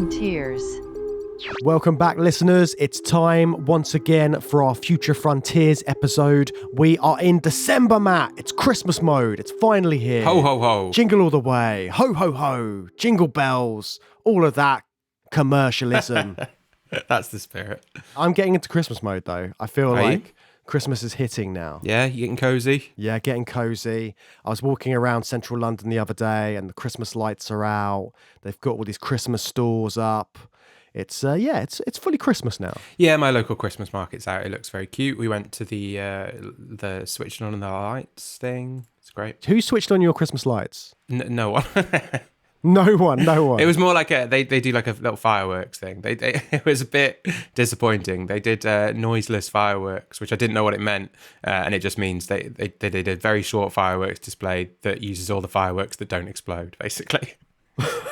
Frontiers. Welcome back, listeners. It's time once again for our Future Frontiers episode. We are in December, Matt. It's Christmas mode. It's finally here. Ho, ho, ho. Jingle all the way. Ho, ho, ho. Jingle bells. All of that commercialism. That's the spirit. I'm getting into Christmas mode, though. I feel like Christmas is hitting now. Yeah, you getting cozy? Yeah, getting cozy. I was walking around central London the other day and the Christmas lights are out. They've got all these Christmas stores up. It's fully Christmas now. Yeah, my local Christmas market's out. It looks very cute. We went to the switching on the lights thing. It's great. Who switched on your Christmas lights? No one. No one. It was more like they do like a little fireworks thing. They it was a bit disappointing. They did noiseless fireworks, which I didn't know what it meant, and it just means they did a very short fireworks display that uses all the fireworks that don't explode, basically.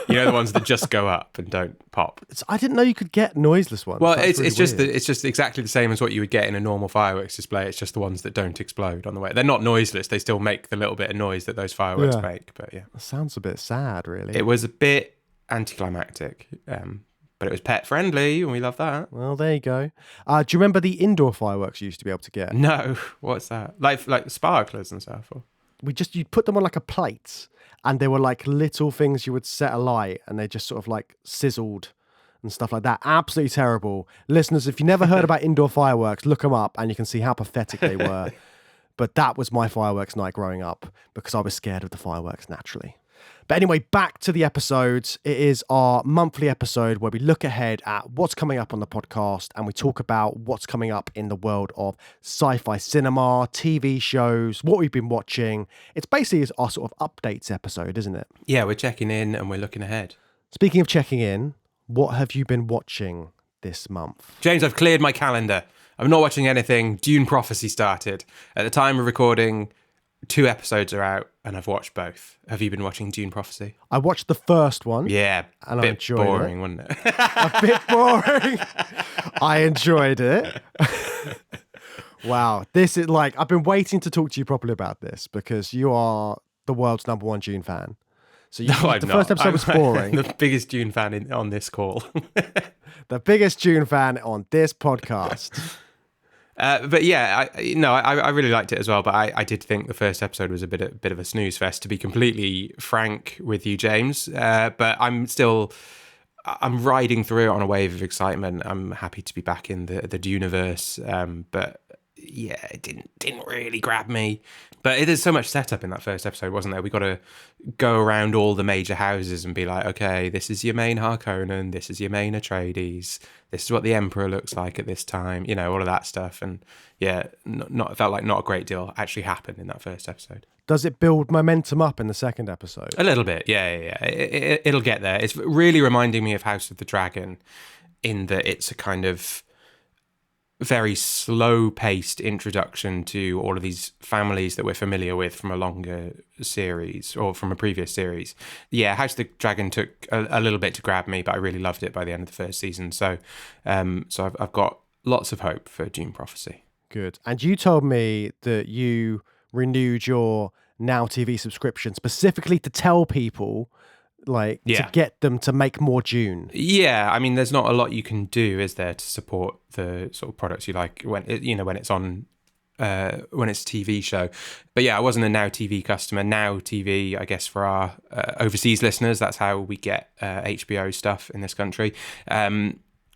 You know, the ones that just go up and don't pop. I didn't know you could get noiseless ones. Well, That's it's really just exactly the same as what you would get in a normal fireworks display. It's just the ones that don't explode on the way. They're not noiseless. They still make the little bit of noise that those fireworks make. But yeah, That sounds a bit sad, really. it was a bit anticlimactic, but it was pet friendly, and we love that. Well, there you go. Do you remember the indoor fireworks you used to be able to get? No, what's that? Like sparklers and stuff. Or? You'd put them on like a plate, and they were like little things you would set alight, and they just sort of like sizzled and stuff like that. Absolutely terrible. Listeners, if you never heard about indoor fireworks, look them up and you can see how pathetic they were. But that was my fireworks night growing up because I was scared of the fireworks naturally. But anyway, back to the episodes. It is our monthly episode where we look ahead at what's coming up on the podcast and we talk about what's coming up in the world of sci-fi cinema, TV shows, what we've been watching. It's basically our sort of updates episode, isn't it? Yeah, we're checking in and we're looking ahead. Speaking of checking in, what have you been watching this month? James, I've cleared my calendar. I'm not watching anything. Dune Prophecy started. At the time of recording, 2 episodes are out, and I've watched both. Have you been watching Dune Prophecy? I watched the first one. Yeah, and bit I enjoyed boring, it. wasn't it? A bit boring. I enjoyed it. Wow. This is like, I've been waiting to talk to you properly about this because you are the world's #1 Dune fan. So No, I'm the not. first episode was boring. I'm the biggest Dune fan on this call. The biggest Dune fan on this podcast. But yeah, I really liked it as well. But I did think the first episode was a bit of a snooze fest, to be completely frank with you, James. But I'm riding through it on a wave of excitement. I'm happy to be back in the Duneverse. But yeah, it didn't really grab me. But there's so much setup in that first episode, wasn't there? We got to go around all the major houses and be like, okay, this is your main Harkonnen, this is your main Atreides, this is what the Emperor looks like at this time, you know, all of that stuff. And yeah, it felt like not a great deal actually happened in that first episode. Does it build momentum up in the second episode? A little bit, yeah. It'll get there. It's really reminding me of House of the Dragon in that it's a kind of very slow-paced introduction to all of these families that we're familiar with from a longer series or from a previous series. Yeah, House of the Dragon took a little bit to grab me, but I really loved it by the end of the first season. So I've got lots of hope for Dune Prophecy. Good. And you told me that you renewed your Now TV subscription specifically to tell people to get them to make more Dune. Yeah, I mean, there's not a lot you can do, is there, to support the sort of products you like when it's on when it's a TV show. But yeah, I wasn't a Now TV customer. Now TV, I guess, for our overseas listeners, that's how we get HBO stuff in this country.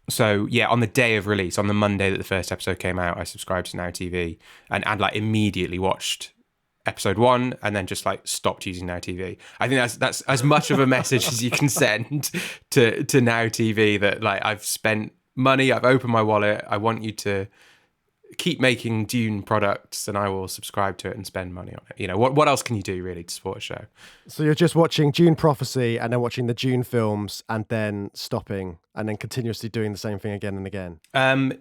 So yeah, on the day of release, on the Monday that the first episode came out, I subscribed to Now TV and like immediately watched episode 1 and then just like stopped using Now TV. I think that's as much of a message as you can send to Now TV, that like I've spent money, I've opened my wallet, I want you to keep making Dune products and I will subscribe to it and spend money on it. You know, what else can you do really to support a show? So you're just watching Dune Prophecy and then watching the Dune films and then stopping and then continuously doing the same thing again and again.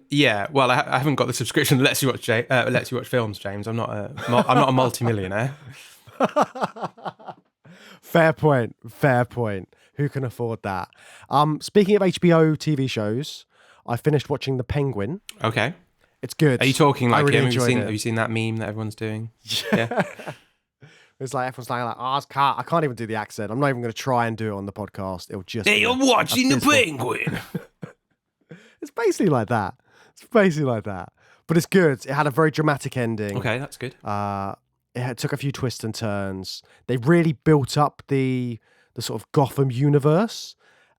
Yeah. Well, I haven't got the subscription that lets you watch films, James. I'm not a multimillionaire. Fair point. Who can afford that? Speaking of HBO TV shows, I finished watching The Penguin. Okay. It's good. Are you talking like I really him? enjoyed it. Have you seen that meme that everyone's doing? Yeah. It's like everyone's like, I can't even do the accent. I'm not even going to try and do it on the podcast. It'll just Hey, be you're watching the penguin. It's basically like that. But it's good. It had a very dramatic ending. Okay, that's good. Took a few twists and turns. They really built up the sort of Gotham universe,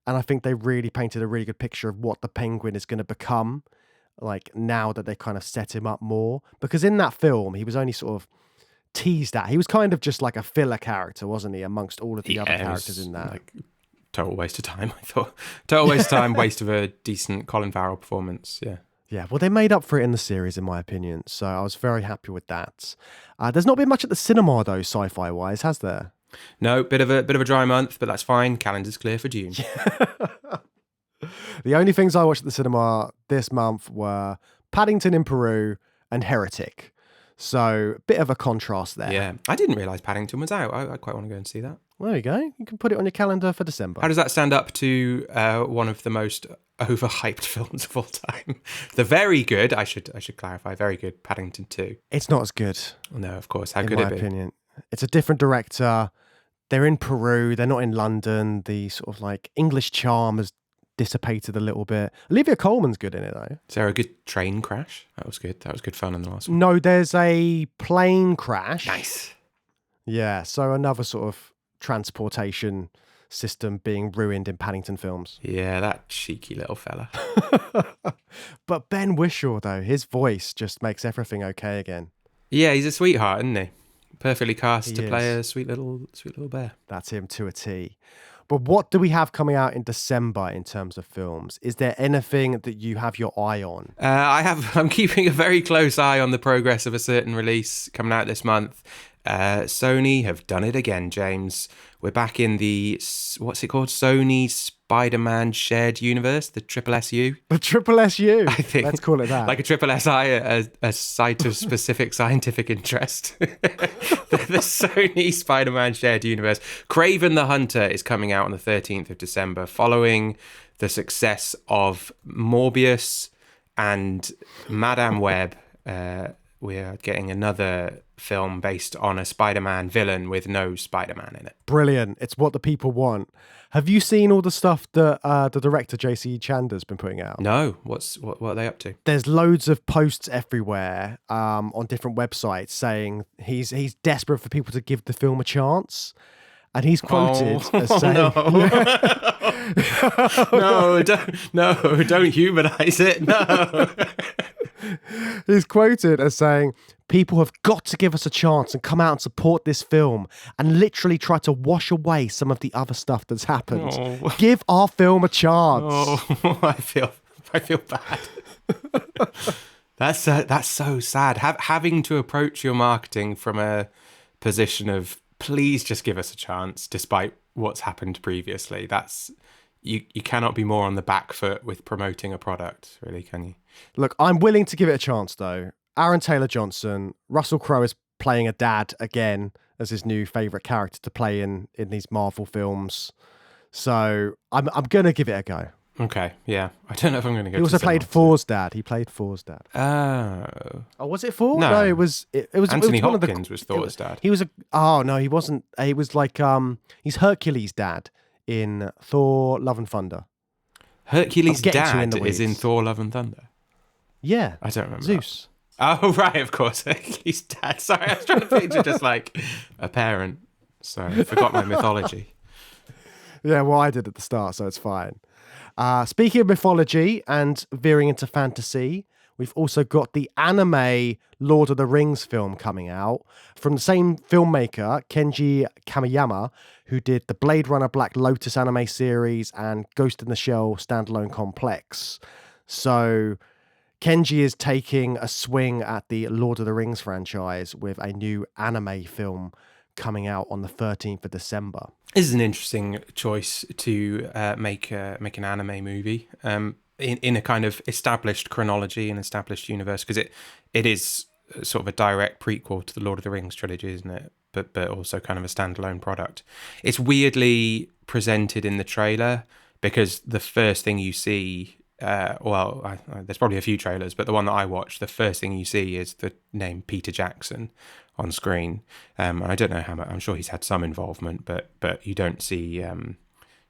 and I think they really painted a really good picture of what the Penguin is going to become, like now that they kind of set him up more. Because in that film, he was only sort of teased at. He was kind of just like a filler character, wasn't he, amongst all of the other characters in that? Like, total waste of time, I thought. Total waste of time, waste of a decent Colin Farrell performance, yeah. Yeah, well, they made up for it in the series, in my opinion, so I was very happy with that. There's not been much at the cinema, though, sci-fi wise, has there? No, bit of a dry month, but that's fine. Calendar's clear for June. The only things I watched at the cinema this month were Paddington in Peru and Heretic. So, bit of a contrast there. Yeah, I didn't realise Paddington was out. I quite want to go and see that. There you go. You can put it on your calendar for December. How does that stand up to one of the most overhyped films of all time? The very good, I should clarify, very good Paddington 2. It's not as good. No, of course. How in could my it be? opinion. It's a different director. They're in Peru. They're not in London. The sort of like English charm has dissipated a little bit. Olivia Colman's good in it, though. Is there a good train crash? That was good. That was good fun in the last one. No, there's a plane crash. Nice. Yeah, so another sort of transportation system being ruined in Paddington films. Yeah, that cheeky little fella. But Ben Whishaw, though, his voice just makes everything okay again. Yeah, he's a sweetheart, isn't he? Perfectly cast He to is. play a sweet little bear. That's him to a T. But what do we have coming out in December in terms of films? Is there anything that you have your eye on? I'm keeping a very close eye on the progress of a certain release coming out this month. Sony have done it again, James. We're back in the, what's it called? Sony Spider-Man Shared Universe, the Triple SU. The Triple SU. I think. Let's call it that. Like a Triple SI, a site of specific scientific interest. The Sony Spider-Man Shared Universe. Kraven the Hunter is coming out on the 13th of December, following the success of Morbius and Madame Web. We're getting another film based on a Spider-Man villain with no Spider-Man in it. Brilliant. It's what the people want. Have you seen all the stuff that the director JC Chander's been putting out? No. What are they up to? There's loads of posts everywhere on different websites saying he's desperate for people to give the film a chance. And he's quoted as saying... No, don't humanize it. No. He's quoted as saying, people have got to give us a chance and come out and support this film and literally try to wash away some of the other stuff that's happened. Oh. Give our film a chance. Oh, I feel bad. That's so sad. Having to approach your marketing from a position of please just give us a chance, despite what's happened previously. That's you cannot be more on the back foot with promoting a product, really, can you? Look, I'm willing to give it a chance, though. Aaron Taylor-Johnson, Russell Crowe is playing a dad again as his new favourite character to play in these Marvel films. So I'm going to give it a go. Okay, yeah. I don't know if I'm going to go. He also played Thor's dad. He played Thor's dad. Oh, was it Thor? No. It was. Anthony one Hopkins was Thor's dad. He was a. Oh no, he wasn't. He was like he's Hercules' dad in Thor: Love and Thunder. Hercules' dad in is in Thor: Love and Thunder. Yeah, I don't remember. Zeus. Oh right, of course, Hercules' dad. Sorry, I was trying to picture just like a parent. Sorry, I forgot my mythology. Yeah, well, I did at the start, so it's fine. Speaking of mythology and veering into fantasy, we've also got the anime Lord of the Rings film coming out from the same filmmaker, Kenji Kamiyama, who did the Blade Runner Black Lotus anime series and Ghost in the Shell standalone complex. So Kenji is taking a swing at the Lord of the Rings franchise with a new anime film coming out on the 13th of December. This is an interesting choice to make an anime movie in a kind of established chronology and established universe, because it is sort of a direct prequel to the Lord of the Rings trilogy, isn't it? But also kind of a standalone product. It's weirdly presented in the trailer because the first thing you see there's probably a few trailers, but the one that I watched, the first thing you see is the name Peter Jackson on screen, and I don't know how much. I'm sure he's had some involvement, but you don't see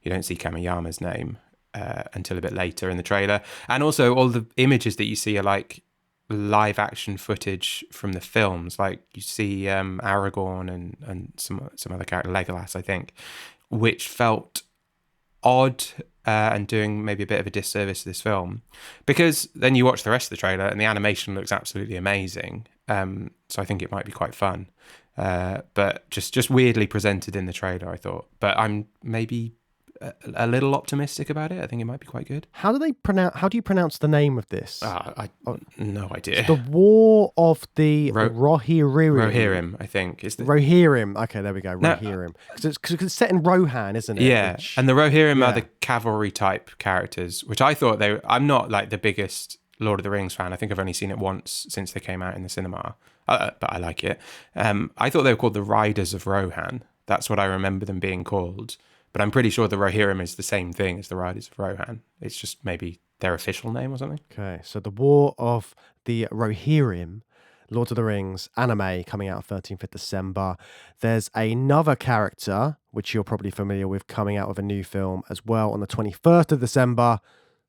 Kamiyama's name until a bit later in the trailer, and also all the images that you see are like live action footage from the films. Like you see Aragorn and some other character, Legolas, I think, which felt odd and doing maybe a bit of a disservice to this film, because then you watch the rest of the trailer and the animation looks absolutely amazing. So I think it might be quite fun, but just weirdly presented in the trailer, I thought. But I'm maybe a little optimistic about it. I think it might be quite good. How do you pronounce the name of this? No idea. The War of the Rohirrim. Rohirrim, I think. Is the Rohirrim. Okay, there we go. Rohirrim. Because it's set in Rohan, isn't it? Yeah, and the Rohirrim are the cavalry type characters, which I thought I'm not like the biggest Lord of the Rings fan. I think I've only seen it once since they came out in the cinema, but I like it. I thought they were called the Riders of Rohan. That's what I remember them being called. But I'm pretty sure the Rohirrim is the same thing as the Riders of Rohan. It's just maybe their official name or something. Okay, so the War of the Rohirrim, Lord of the Rings anime coming out 13th of December. There's another character, which you're probably familiar with, coming out with a new film as well on the 21st of December.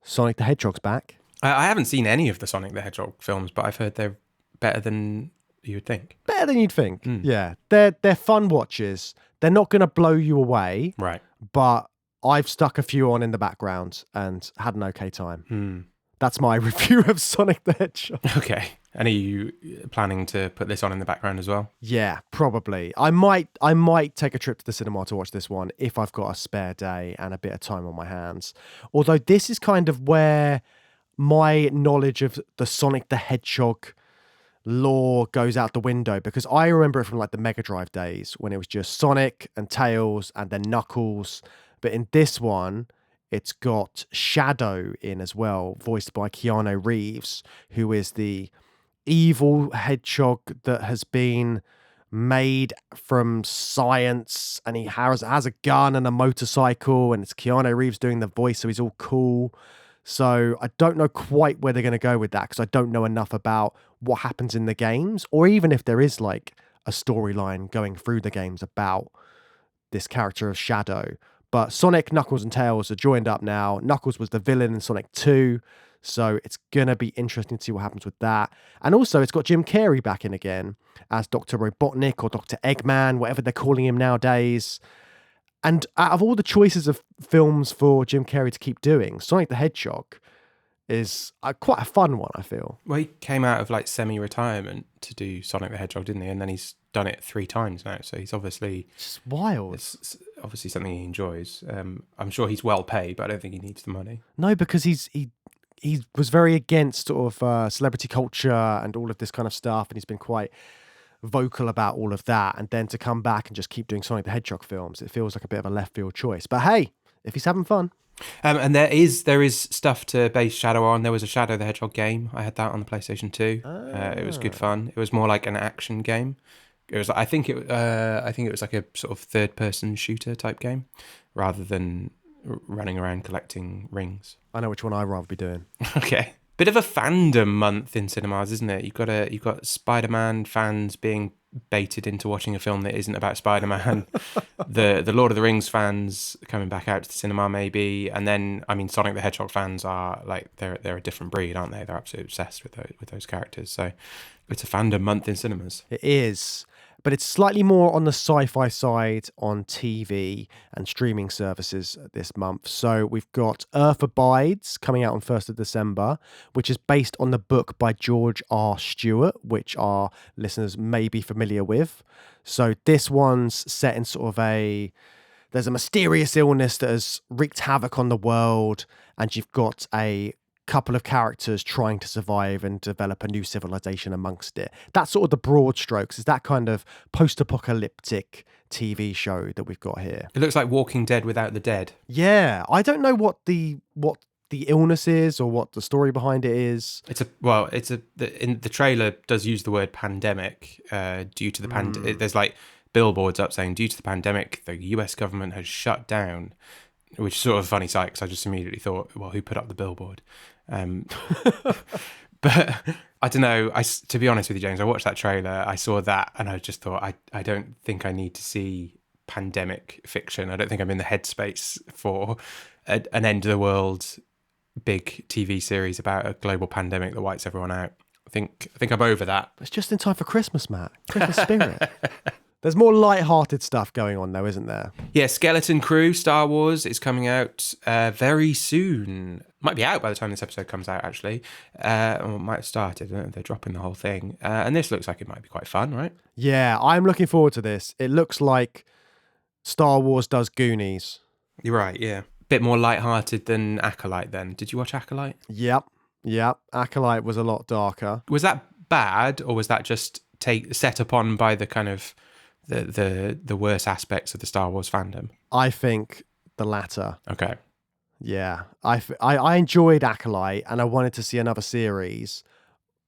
Sonic the Hedgehog's back. I haven't seen any of the Sonic the Hedgehog films, but I've heard they're better than you would think. Better than you'd think. Yeah, they're fun watches. They're not going to blow you away. Right. But I've stuck a few on in the background and had an okay time. That's my review of Sonic the Hedgehog. Okay. And are you planning to put this on in the background as well? Yeah, probably. I might take a trip to the cinema to watch this one if I've got a spare day and a bit of time on my hands. Although this is kind of where my knowledge of the Sonic the Hedgehog lore goes out the window, because I remember it from like the Mega Drive days when it was just Sonic and Tails and then Knuckles. But in this one, it's got Shadow in as well, voiced by Keanu Reeves, who is the evil hedgehog that has been made from science, and he has a gun and a motorcycle, and it's Keanu Reeves doing the voice, so he's all cool. So I don't know quite where they're going to go with that, because I don't know enough about what happens in the games, or even if there is like a storyline going through the games about this character of Shadow. But Sonic, Knuckles, and Tails are joined up now. Knuckles was the villain in Sonic 2, so it's going to be interesting to see what happens with that. And also, it's got Jim Carrey back in again as Dr. Robotnik or Dr. Eggman, whatever they're calling him nowadays. And out of all the choices of films for Jim Carrey to keep doing, Sonic the Hedgehog is quite a fun one, I feel. Well, he came out of like semi-retirement to do Sonic the Hedgehog, didn't he? And then he's done it 3 times now. So he's obviously... It's wild. It's obviously something he enjoys. I'm sure he's well paid, but I don't think he needs the money. No, because he was very against sort of celebrity culture and all of this kind of stuff. And he's been quite vocal about all of that. And then to come back and just keep doing Sonic the Hedgehog films, it feels like a bit of a left field choice. But hey, if he's having fun... And there is stuff to base Shadow on. There was a Shadow the Hedgehog game. I had that on the PlayStation 2. It was good fun. It was more like an action game. It was, I think it was like a sort of third-person shooter type game, rather than running around collecting rings. I know which one I'd rather be doing. Okay, bit of a fandom month in cinemas, isn't it? You've got Spider-Man fans being baited into watching a film that isn't about Spider-Man. the Lord of the Rings fans coming back out to the cinema maybe, and then I mean Sonic the Hedgehog fans are like they're a different breed, aren't they? They're absolutely obsessed with those characters. So it's a fandom month in cinemas. It is. But it's slightly more on the sci-fi side on TV and streaming services this month. So we've got Earth Abides coming out on 1st of December, which is based on the book by George R. Stewart, which our listeners may be familiar with. So this one's set in sort of there's a mysterious illness that has wreaked havoc on the world, and you've got a couple of characters trying to survive and develop a new civilization amongst it. That's sort of the broad strokes. Is that kind of post-apocalyptic TV show that we've got here. It looks like Walking Dead without the dead. Yeah, I don't know what the illness is or what the story behind it is. In the trailer does use the word pandemic due to the pandemic. There's like billboards up saying due to the pandemic, the US government has shut down which is sort of a funny sight because I just immediately thought, well, who put up the billboard? But I don't know. To be honest with you, James, I watched that trailer. I saw that and I just thought, I don't think I need to see pandemic fiction. I don't think I'm in the headspace for an end of the world big TV series about a global pandemic that wipes everyone out. I think I'm over that. It's just in time for Christmas, Matt. Christmas spirit. There's more light-hearted stuff going on, though, isn't there? Yeah, Skeleton Crew, Star Wars, is coming out very soon. Might be out by the time this episode comes out, actually. Or might have started. I don't know if they're dropping the whole thing. And this looks like it might be quite fun, right? Yeah, I'm looking forward to this. It looks like Star Wars does Goonies. You're right, yeah. Bit more light-hearted than Acolyte, then. Did you watch Acolyte? Yep. Acolyte was a lot darker. Was that bad, or was that just set upon by the kind of the worst aspects of the Star Wars fandom? I think the latter. Okay. Yeah. I enjoyed Acolyte and I wanted to see another series,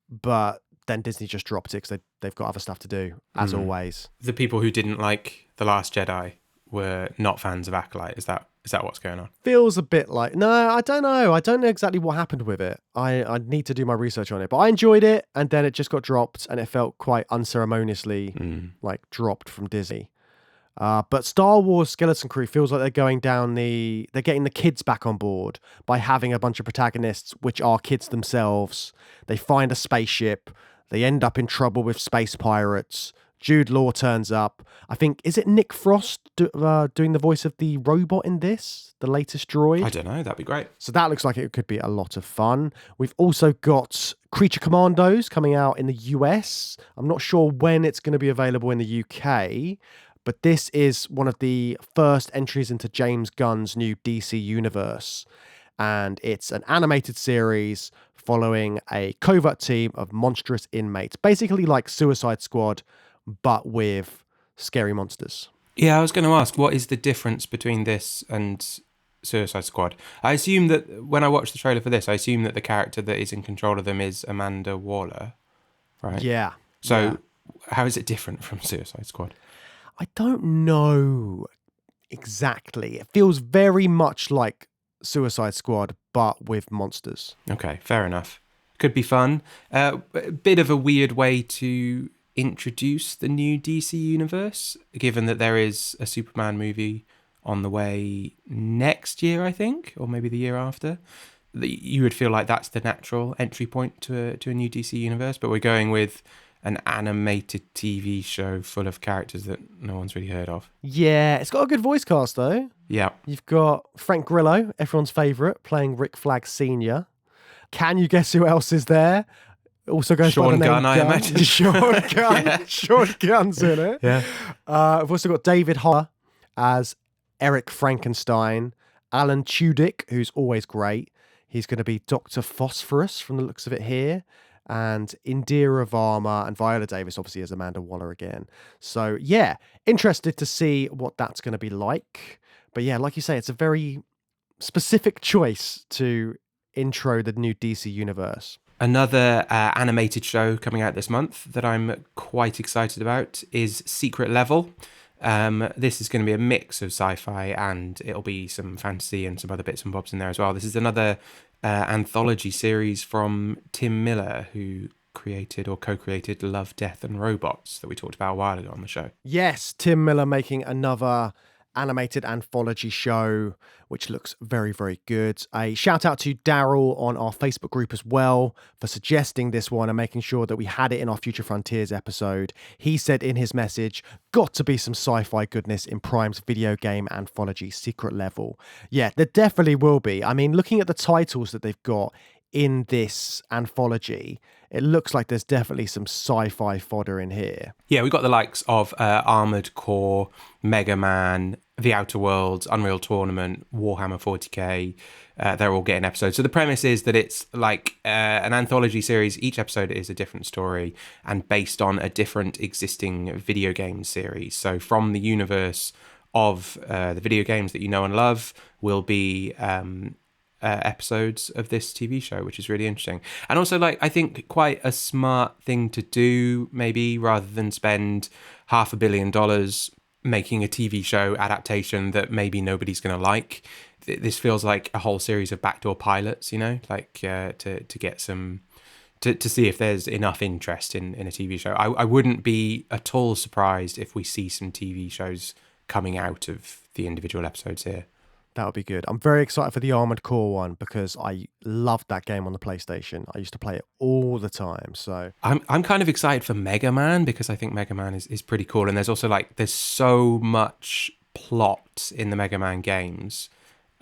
but then Disney just dropped it because they've got other stuff to do, as always. The people who didn't like The Last Jedi were not fans of Acolyte. Is that what's going on? Feels a bit like... No, I don't know. I don't know exactly what happened with it. I need to do my research on it. But I enjoyed it, and then it just got dropped, and it felt quite unceremoniously dropped from Disney. But Star Wars Skeleton Crew feels like they're going down they're getting the kids back on board by having a bunch of protagonists which are kids themselves. They find a spaceship. They end up in trouble with space pirates. Jude Law turns up. I think, is it Nick Frost doing the voice of the robot in this? The latest droid? I don't know. That'd be great. So that looks like it could be a lot of fun. We've also got Creature Commandos coming out in the US. I'm not sure when it's going to be available in the UK, but this is one of the first entries into James Gunn's new DC universe. And it's an animated series following a covert team of monstrous inmates. Basically like Suicide Squad, but with scary monsters. Yeah, I was going to ask, what is the difference between this and Suicide Squad? I assume that when I watched the trailer for this, I assume that the character that is in control of them is Amanda Waller, right? Yeah. So how is it different from Suicide Squad? I don't know exactly. It feels very much like Suicide Squad, but with monsters. Okay, fair enough. Could be fun. A bit of a weird way to introduce the new DC universe, given that there is a Superman movie on the way next year, I think, or maybe the year after. You would feel like that's the natural entry point to a new DC universe, but we're going with an animated TV show full of characters that no one's really heard of. Yeah, it's got a good voice cast, though. Yeah. You've got Frank Grillo, everyone's favourite, playing Rick Flag Sr. Can you guess who else is there? Also goes Sean by the name Gunn, I imagine. Sean Gunn. Yeah. Sean Gunn's in it. Yeah. We've also got David Holler as Eric Frankenstein. Alan Tudyk, who's always great. He's going to be Dr. Phosphorus from the looks of it here. And Indira Varma and Viola Davis, obviously, as Amanda Waller again. So, yeah, interested to see what that's going to be like. But yeah, like you say, it's a very specific choice to intro the new DC universe. Another animated show coming out this month that I'm quite excited about is Secret Level. This is going to be a mix of sci-fi and it'll be some fantasy and some other bits and bobs in there as well. This is another anthology series from Tim Miller, who created or co-created Love, Death and Robots that we talked about a while ago on the show. Yes, Tim Miller making another animated anthology show, which looks very, very good. A shout out to Daryl on our Facebook group as well for suggesting this one and making sure that we had it in our Future Frontiers episode. He said in his message, got to be some sci-fi goodness in Prime's video game anthology Secret Level. Yeah, there definitely will be. I mean, looking at the titles that they've got in this anthology, it looks like there's definitely some sci-fi fodder in here. Yeah, we've got the likes of Armored Core, Mega Man, The Outer Worlds, Unreal Tournament, Warhammer 40k. They're all getting episodes. So the premise is that it's like an anthology series. Each episode is a different story and based on a different existing video game series. So from the universe of the video games that you know and love will be episodes of this TV show, which is really interesting. And also, like, I think quite a smart thing to do, maybe, rather than spend $500 million making a TV show adaptation that maybe nobody's going to like. This feels like a whole series of backdoor pilots, like to get some, to see if there's enough interest in a TV show. I wouldn't be at all surprised if we see some TV shows coming out of the individual episodes here. That would be good. I'm very excited for the Armored Core one because I loved that game on the PlayStation. I used to play it all the time. So I'm kind of excited for Mega Man because I think Mega Man is pretty cool. And there's also there's so much plot in the Mega Man games.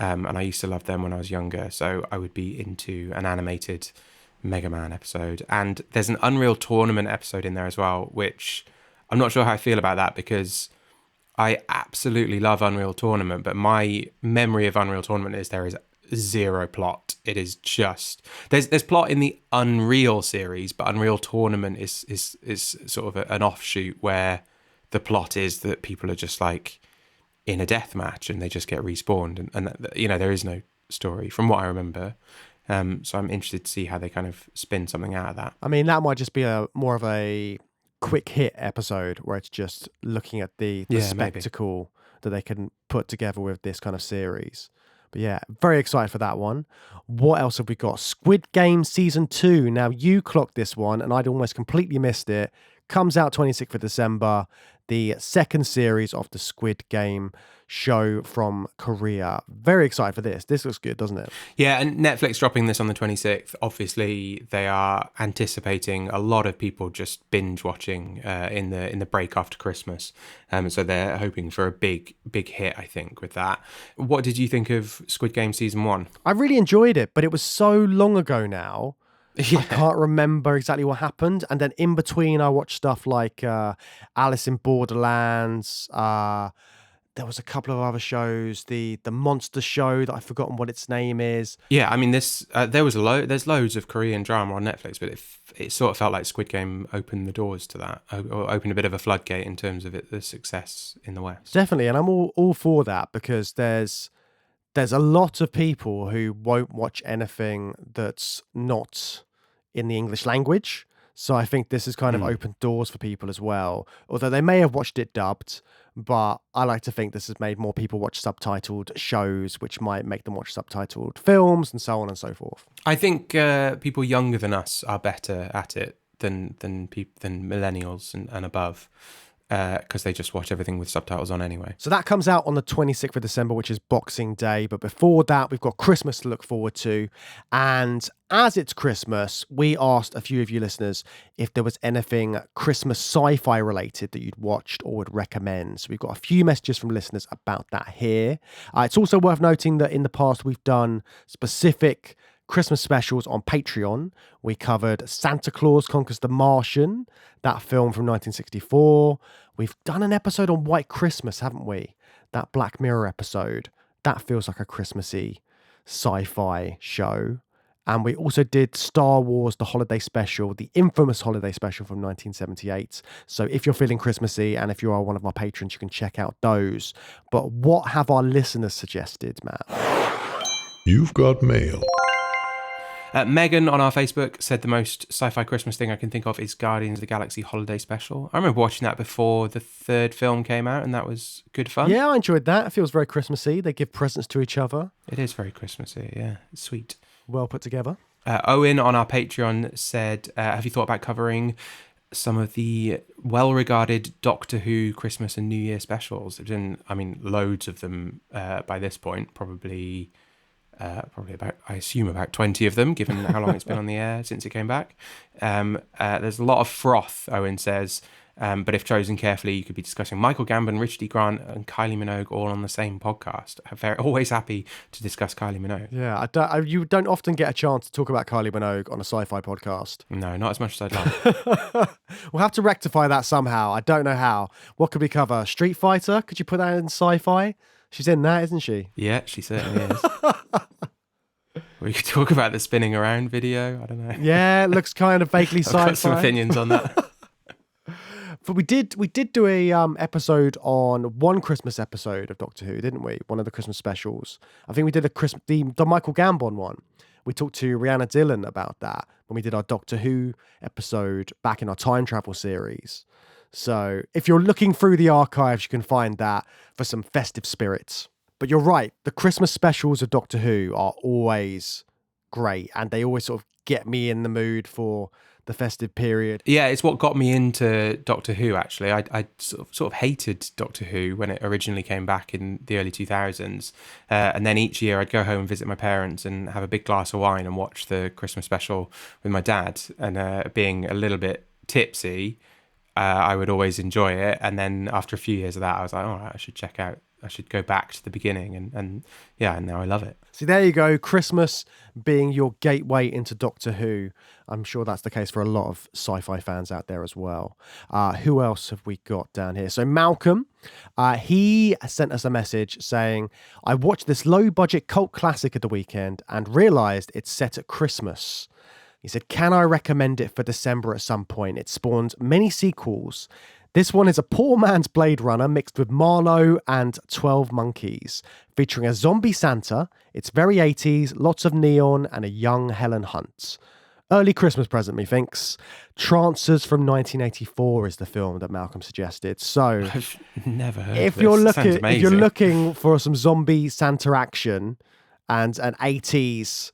And I used to love them when I was younger. So I would be into an animated Mega Man episode. And there's an Unreal Tournament episode in there as well, which I'm not sure how I feel about that because I absolutely love Unreal Tournament, but my memory of Unreal Tournament is there is zero plot. It is just there's plot in the Unreal series, but Unreal Tournament is sort of an offshoot where the plot is that people are just in a death match and they just get respawned, and there is no story from what I remember. So I'm interested to see how they kind of spin something out of that. I mean, that might just be more of a quick hit episode where it's just looking at the spectacle that they can put together with this kind of series. But yeah, very excited for that one. What else have we got? Squid Game Season 2. Now, you clocked this one, and I'd almost completely missed it. Comes out 26th of December. The second series of the Squid Game show from Korea. Very excited for this. This looks good, doesn't it? Yeah, and Netflix dropping this on the 26th. Obviously, they are anticipating a lot of people just binge watching in the break after Christmas. So they're hoping for a big hit, I think, with that. What did you think of Squid Game Season 1? I really enjoyed it, but it was so long ago now. Yeah. I can't remember exactly what happened. And then in between, I watched stuff like Alice in Borderlands. There was a couple of other shows. The Monster Show that I've forgotten what its name is. Yeah, I mean, there's loads of Korean drama on Netflix, but it sort of felt like Squid Game opened the doors to that, or opened a bit of a floodgate in terms of the success in the West. Definitely, and I'm all for that because there's a lot of people who won't watch anything that's not in the English language. So I think this has kind of opened doors for people as well. Although they may have watched it dubbed, but I like to think this has made more people watch subtitled shows, which might make them watch subtitled films and so on and so forth. I think people younger than us are better at it than millennials and above. Because they just watch everything with subtitles on anyway. So that comes out on the 26th of December, which is Boxing Day. But before that, we've got Christmas to look forward to. And as it's Christmas, we asked a few of you listeners if there was anything Christmas sci-fi related that you'd watched or would recommend. So we've got a few messages from listeners about that here. It's also worth noting that in the past, we've done specific Christmas specials on Patreon. We covered Santa Claus Conquers the Martian, that film from 1964. We've done an episode on White Christmas, haven't we? That Black Mirror episode. That feels like a Christmassy sci-fi show. And we also did Star Wars, the holiday special, the infamous holiday special from 1978. So if you're feeling Christmassy and if you are one of our patrons, you can check out those. But what have our listeners suggested, Matt? You've got mail. Megan on our Facebook said the most sci-fi Christmas thing I can think of is Guardians of the Galaxy Holiday Special. I remember watching that before the third film came out, and that was good fun. Yeah, I enjoyed that. It feels very Christmassy. They give presents to each other. It is very Christmassy, yeah. It's sweet. Well put together. Owen on our Patreon said, have you thought about covering some of the well-regarded Doctor Who Christmas and New Year specials? There's been, loads of them by this point, probably about, I assume, about 20 of them, given how long it's been on the air since it came back. There's a lot of froth, Owen says, but if chosen carefully, you could be discussing Michael Gambon, Richard E. Grant, and Kylie Minogue all on the same podcast. Always happy to discuss Kylie Minogue. Yeah, you don't often get a chance to talk about Kylie Minogue on a sci-fi podcast. No, not as much as I'd like. We'll have to rectify that somehow. I don't know how. What could we cover? Street Fighter? Could you put that in sci-fi? She's in that, isn't she? Yeah, she certainly is. We could talk about the spinning around video. I don't know. Yeah, it looks kind of vaguely sci-fi. I've got some opinions on that. But we did do a episode on one Christmas episode of Doctor Who, didn't we? One of the Christmas specials. I think we did the Michael Gambon one. We talked to Rihanna Dillon about that when we did our Doctor Who episode back in our time travel series. So if you're looking through the archives, you can find that for some festive spirits. But you're right, the Christmas specials of Doctor Who are always great, and they always sort of get me in the mood for the festive period. Yeah, it's what got me into Doctor Who, actually. I sort of hated Doctor Who when it originally came back in the early 2000s. And then each year I'd go home and visit my parents and have a big glass of wine and watch the Christmas special with my dad. And being a little bit tipsy, I would always enjoy it. And then after a few years of that, I was like, all right, I should go back to the beginning. And now I love it. See, there you go. Christmas being your gateway into Doctor Who. I'm sure that's the case for a lot of sci-fi fans out there as well. Who else have we got down here? So Malcolm, he sent us a message saying, I watched this low-budget cult classic at the weekend and realised it's set at Christmas. He said, can I recommend it for December at some point? It spawned many sequels. This one is a poor man's Blade Runner mixed with Marlowe and 12 Monkeys, featuring a zombie Santa. It's very 80s, lots of neon, and a young Helen Hunt. Early Christmas present, methinks. Trancers from 1984 is the film that Malcolm suggested. So, I've never heard if of you're this. looking, Sounds amazing. if you're looking for some zombie Santa action and an 80s,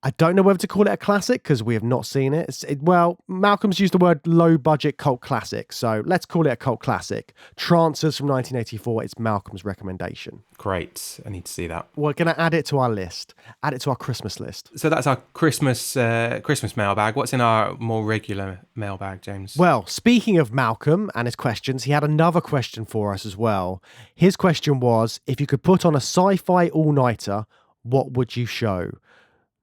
I don't know whether to call it a classic because we have not seen it. Well, Malcolm's used the word low-budget cult classic, so let's call it a cult classic. Trancers from 1984 is Malcolm's recommendation. Great. I need to see that. We're going to add it to our list. Add it to our Christmas list. So that's our Christmas mailbag. What's in our more regular mailbag, James? Well, speaking of Malcolm and his questions, he had another question for us as well. His question was, if you could put on a sci-fi all-nighter, what would you show?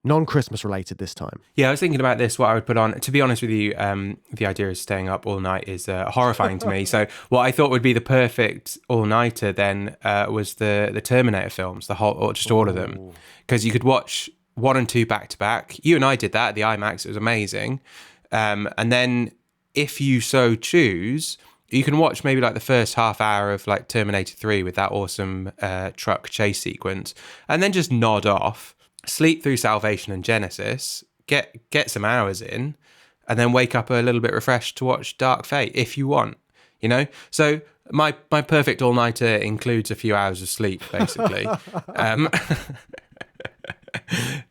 Non-Christmas related this time. Yeah, I was thinking about this, what I would put on. To be honest with you, the idea of staying up all night is horrifying to me. So what I thought would be the perfect all-nighter then was the Terminator films, or just all of them. Because you could watch 1 and 2 back to back. You and I did that at the IMAX. It was amazing. And then if you so choose, you can watch maybe like the first half hour of like Terminator 3 with that awesome truck chase sequence and then just nod off. Sleep through Salvation and Genesis, get some hours in, and then wake up a little bit refreshed to watch Dark Fate if you want, you know? So my perfect all-nighter includes a few hours of sleep, basically. But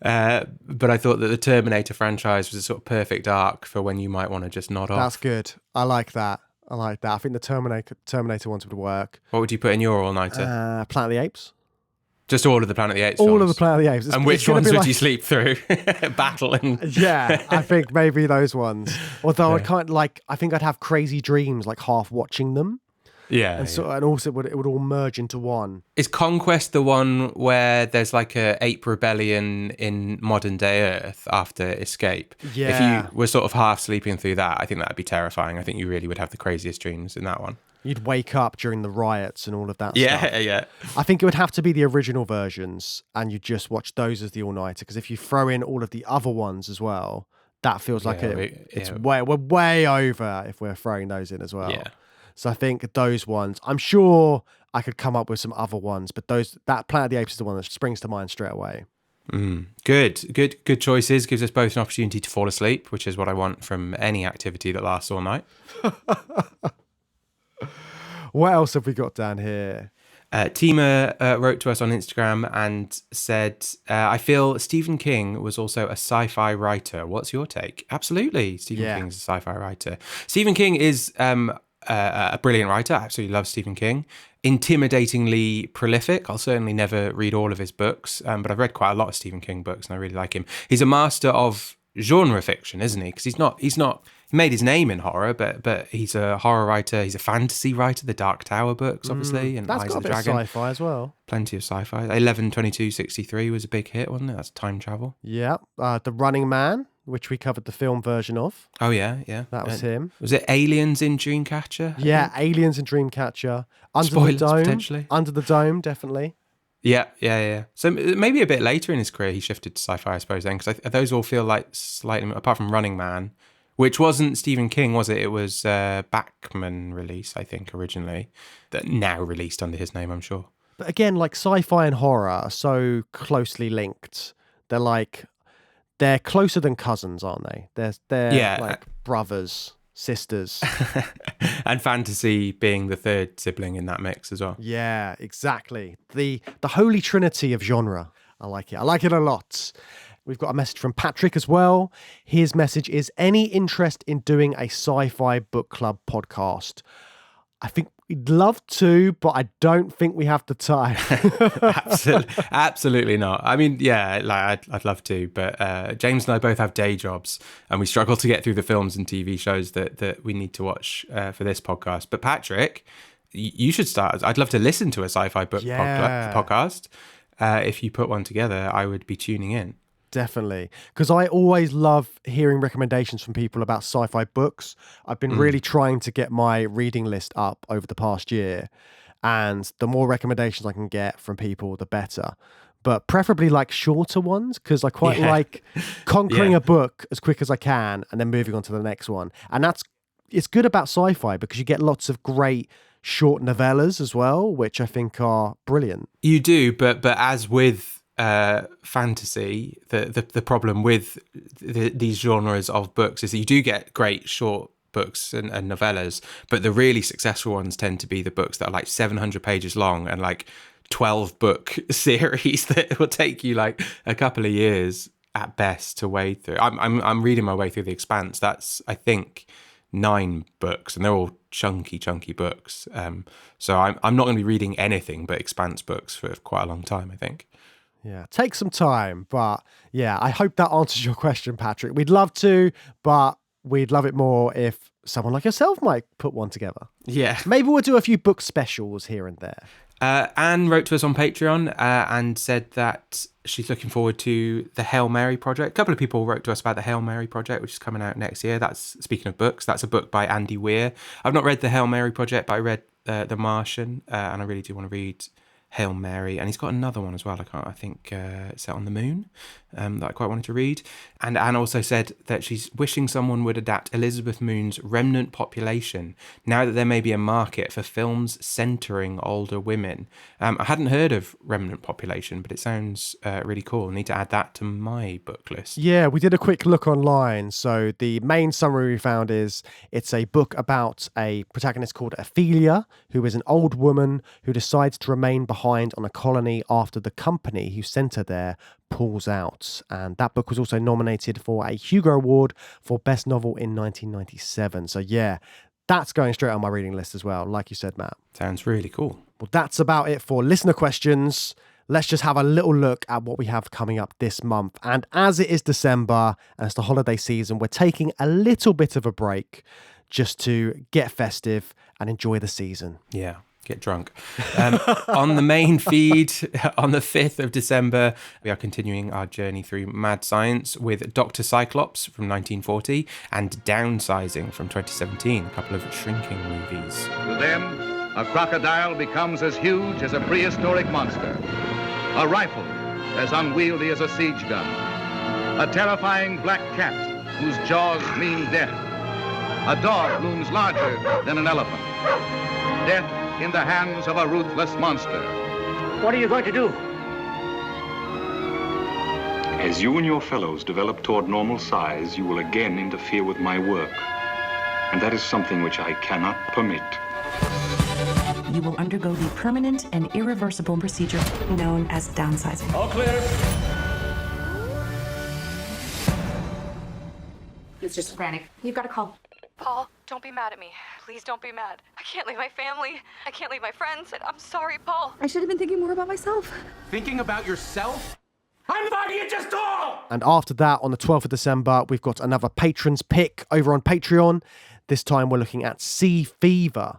I thought that the Terminator franchise was a sort of perfect arc for when you might want to just nod off. That's good. I like that. I think the Terminator ones would work. What would you put in your all-nighter? Planet of the Apes. Just all of the Planet of the Apes All films? of the Planet of the Apes. And which ones would you sleep through? Battle and... Yeah, I think maybe those ones. Although I think I'd have crazy dreams like half watching them. Yeah. And also it would all merge into one. Is Conquest the one where there's like a ape rebellion in modern day Earth after Escape? Yeah. If you were sort of half sleeping through that, I think that'd be terrifying. I think you really would have the craziest dreams in that one. You'd wake up during the riots and all of that stuff. Yeah. I think it would have to be the original versions and you just watch those as the all-nighter because if you throw in all of the other ones as well, that feels like we're way over if we're throwing those in as well. Yeah. So I think those ones, I'm sure I could come up with some other ones, but that Planet of the Apes is the one that springs to mind straight away. Good choices. Gives us both an opportunity to fall asleep, which is what I want from any activity that lasts all night. What else have we got down here? Tima wrote to us on Instagram and said, I feel Stephen King was also a sci-fi writer. What's your take? Absolutely. Stephen King's a sci-fi writer. Stephen King is a brilliant writer. I absolutely love Stephen King. Intimidatingly prolific. I'll certainly never read all of his books, but I've read quite a lot of Stephen King books and I really like him. He's a master of genre fiction, isn't he? Because he's not he made his name in horror, but he's a horror writer. He's a fantasy writer. The Dark Tower books, obviously, and That's Eyes got of the a bit of Dragon. sci-fi as well. Plenty of sci-fi. 11/22/63 was a big hit, wasn't it? That's time travel. Yeah. The Running Man, which we covered the film version of. Oh yeah. That was him. Was it Aliens in Dreamcatcher? Yeah, Aliens and Dreamcatcher. Under Spoilers, the Dome. potentially. Under the Dome, definitely. Yeah. So maybe a bit later in his career, he shifted to sci-fi, I suppose, then, because those all feel like slightly, apart from Running Man, which wasn't Stephen King, was it? It was Bachman release, I think, originally, that now released under his name, I'm sure. But again, like sci-fi and horror are so closely linked. They're closer than cousins, aren't they? They're like brothers, sisters. and fantasy being the third sibling in that mix as well. Yeah, exactly. The holy trinity of genre. I like it. I like it a lot. We've got a message from Patrick as well. His message is, any interest in doing a sci-fi book club podcast? I think we'd love to, but I don't think we have the time. Absolutely not. I mean, yeah, like I'd love to, but James and I both have day jobs, and we struggle to get through the films and TV shows that we need to watch for this podcast. But Patrick, you should start. I'd love to listen to a sci-fi book podcast. If you put one together, I would be tuning in. Definitely. Because I always love hearing recommendations from people about sci-fi books. I've been really trying to get my reading list up over the past year. And the more recommendations I can get from people, the better. But preferably like shorter ones, because I quite like conquering a book as quick as I can and then moving on to the next one. And it's good about sci-fi because you get lots of great short novellas as well, which I think are brilliant. You do, but as with fantasy, the problem with these genres of books is that you do get great short books and novellas, but the really successful ones tend to be the books that are like 700 pages long and like 12 book series that will take you like a couple of years at best to wade through. I'm reading my way through The Expanse. That's, I think, 9 books, and they're all chunky books. So I'm not going to be reading anything but Expanse books for quite a long time, I think. Yeah, take some time, but yeah, I hope that answers your question, Patrick. We'd love to, but we'd love it more if someone like yourself might put one together. Yeah. Maybe we'll do a few book specials here and there. Anne wrote to us on Patreon and said that she's looking forward to the Hail Mary project. A couple of people wrote to us about the Hail Mary project, which is coming out next year. That's, speaking of books, that's a book by Andy Weir. I've not read the Hail Mary project, but I read The Martian, and I really do want to read Hail Mary, and he's got another one as well. I think it's Set on the Moon, that I quite wanted to read. And Anne also said that she's wishing someone would adapt Elizabeth Moon's Remnant Population now that there may be a market for films centering older women. I hadn't heard of Remnant Population, but it sounds really cool. I need to add that to my book list. Yeah, we did a quick look online. So the main summary we found is it's a book about a protagonist called Ophelia, who is an old woman who decides to remain behind on a colony after the company who sent her there pulls out. And that book was also nominated for a Hugo Award for Best Novel in 1997. So yeah, that's going straight on my reading list as well, like you said, Matt. Sounds really cool. Well, that's about it for listener questions. Let's just have a little look at what we have coming up this month. And as it is December and it's the holiday season, we're taking a little bit of a break just to get festive and enjoy the season. Yeah. Get drunk. On the main feed, on the 5th of December, we are continuing our journey through mad science with Dr. Cyclops from 1940 and Downsizing from 2017, a couple of shrinking movies. To them, a crocodile becomes as huge as a prehistoric monster. A rifle as unwieldy as a siege gun. A terrifying black cat whose jaws mean death. A dog looms larger than an elephant. Death in the hands of a ruthless monster. What are you going to do? As you and your fellows develop toward normal size, you will again interfere with my work. And that is something which I cannot permit. You will undergo the permanent and irreversible procedure known as downsizing. All clear. It's just frantic. You've got to call. Paul, don't be mad at me. Please don't be mad. I can't leave my family. I can't leave my friends. I'm sorry, Paul. I should have been thinking more about myself. Thinking about yourself? I'm fighting it just all! And after that, on the 12th of December, we've got another patrons pick over on Patreon. This time we're looking at Sea Fever,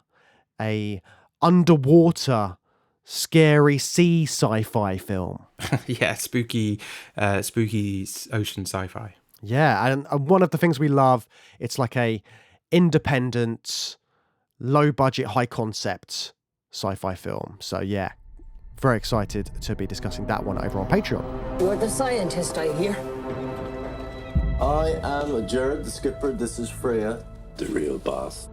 a underwater, scary sea sci-fi film. Yeah, spooky ocean sci-fi. Yeah, and one of the things we love, it's like a independent, low budget, high concept sci-fi film. So yeah, very excited to be discussing that one over on Patreon. You're the scientist, I hear. I am Jared, the skipper. This is Freya, the real boss.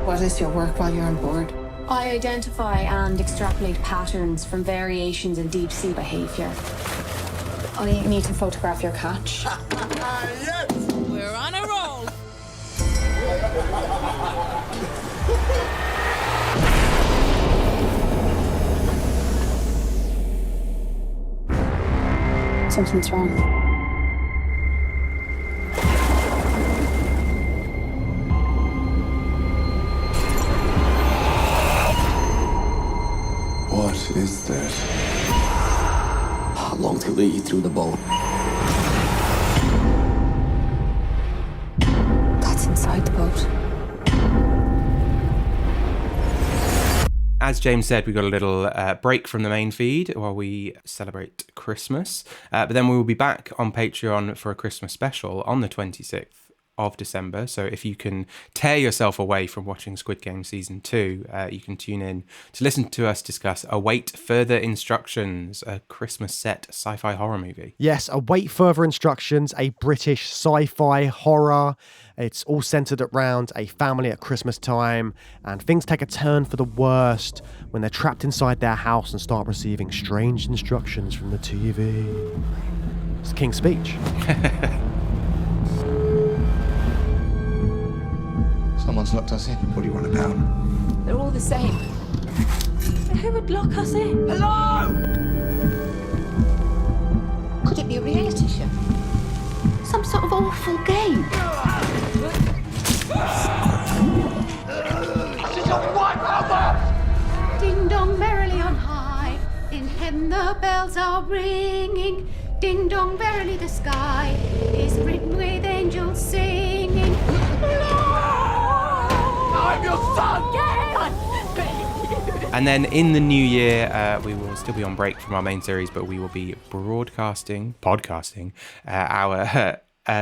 What is your work while you're on board? I identify and extrapolate patterns from variations in deep sea behavior. I need to photograph your catch. Yes! We're on a roll. Something's wrong. What is that? How long till they eat through the boat? That's inside the boat. As James said, we got a little break from the main feed while we celebrate Christmas. But then we will be back on Patreon for a Christmas special on the 26th of December. So if you can tear yourself away from watching Squid Game Season 2, you can tune in to listen to us discuss Await Further Instructions, a Christmas set sci-fi horror movie. Yes, Await Further Instructions, a British sci-fi horror. It's all centered around a family at Christmas time, and things take a turn for the worst when they're trapped inside their house and start receiving strange instructions from the TV. It's King's Speech. Someone's locked us in. What do you want about? They're all the same. Who would lock us in? Hello! Could it be a reality show? Some sort of awful game? She's a white Ding dong merrily on high, in heaven the bells are ringing. Ding dong merrily the sky is written with angels singing. I'm your son! And then in the new year, we will still be on break from our main series, but we will be podcasting our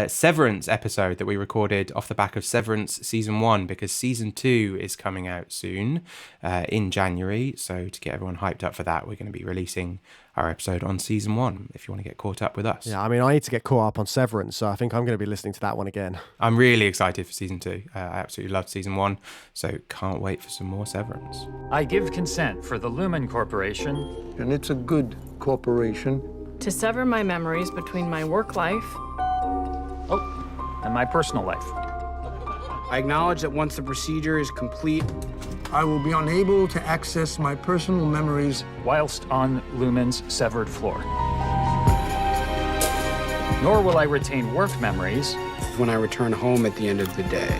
Severance episode that we recorded off the back of Severance Season 1, because Season 2 is coming out soon in January. So to get everyone hyped up for that, we're going to be releasing our episode on Season 1 if you want to get caught up with us. Yeah, I mean, I need to get caught up on Severance, so I think I'm going to be listening to that one again. I'm really excited for Season 2. I absolutely loved Season 1, so can't wait for some more Severance. I give consent for the Lumen Corporation. And it's a good corporation. To sever my memories between my work life and my personal life. I acknowledge that once the procedure is complete, I will be unable to access my personal memories whilst on Lumen's severed floor. Nor will I retain work memories when I return home at the end of the day.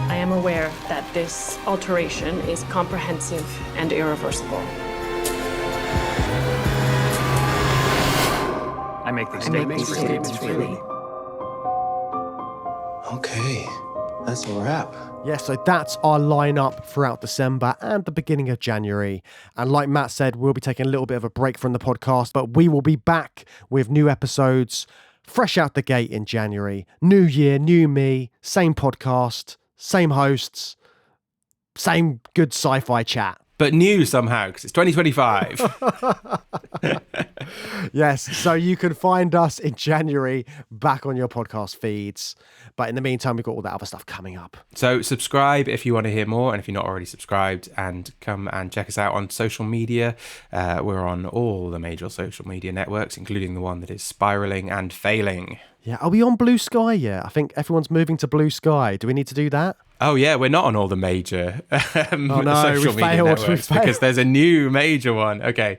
I am aware that this alteration is comprehensive and irreversible. I make these statements freely. Okay, that's a wrap. Yeah, so that's our lineup throughout December and the beginning of January. And like Matt said, we'll be taking a little bit of a break from the podcast, but we will be back with new episodes fresh out the gate in January. New year, new me, same podcast, same hosts, same good sci-fi chat. But new somehow, because it's 2025. Yes, so you can find us in January back on your podcast feeds. But in the meantime, we've got all that other stuff coming up. So subscribe if you want to hear more, and if you're not already subscribed, and come and check us out on social media. We're on all the major social media networks, including the one that is spiraling and failing. Yeah, are we on Blue Sky yet? I think everyone's moving to Blue Sky. Do we need to do that? Oh yeah, we're not on all the major social media failed, networks because there's a new major one. Okay,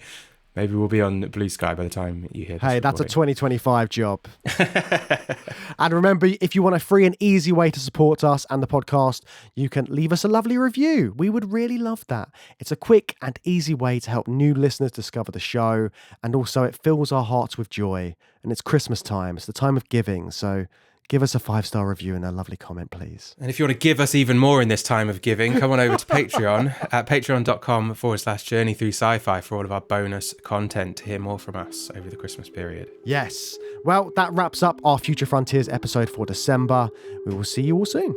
maybe we'll be on Blue Sky by the time you hear this. Hey, that's a 2025 job. And remember, if you want a free and easy way to support us and the podcast, you can leave us a lovely review. We would really love that. It's a quick and easy way to help new listeners discover the show, and also it fills our hearts with joy. And it's Christmas time. It's the time of giving, so give us a 5-star review and a lovely comment, please. And if you want to give us even more in this time of giving, come on over to Patreon at patreon.com/journey through sci-fi for all of our bonus content to hear more from us over the Christmas period. Yes. Well, that wraps up our Future Frontiers episode for December. We will see you all soon.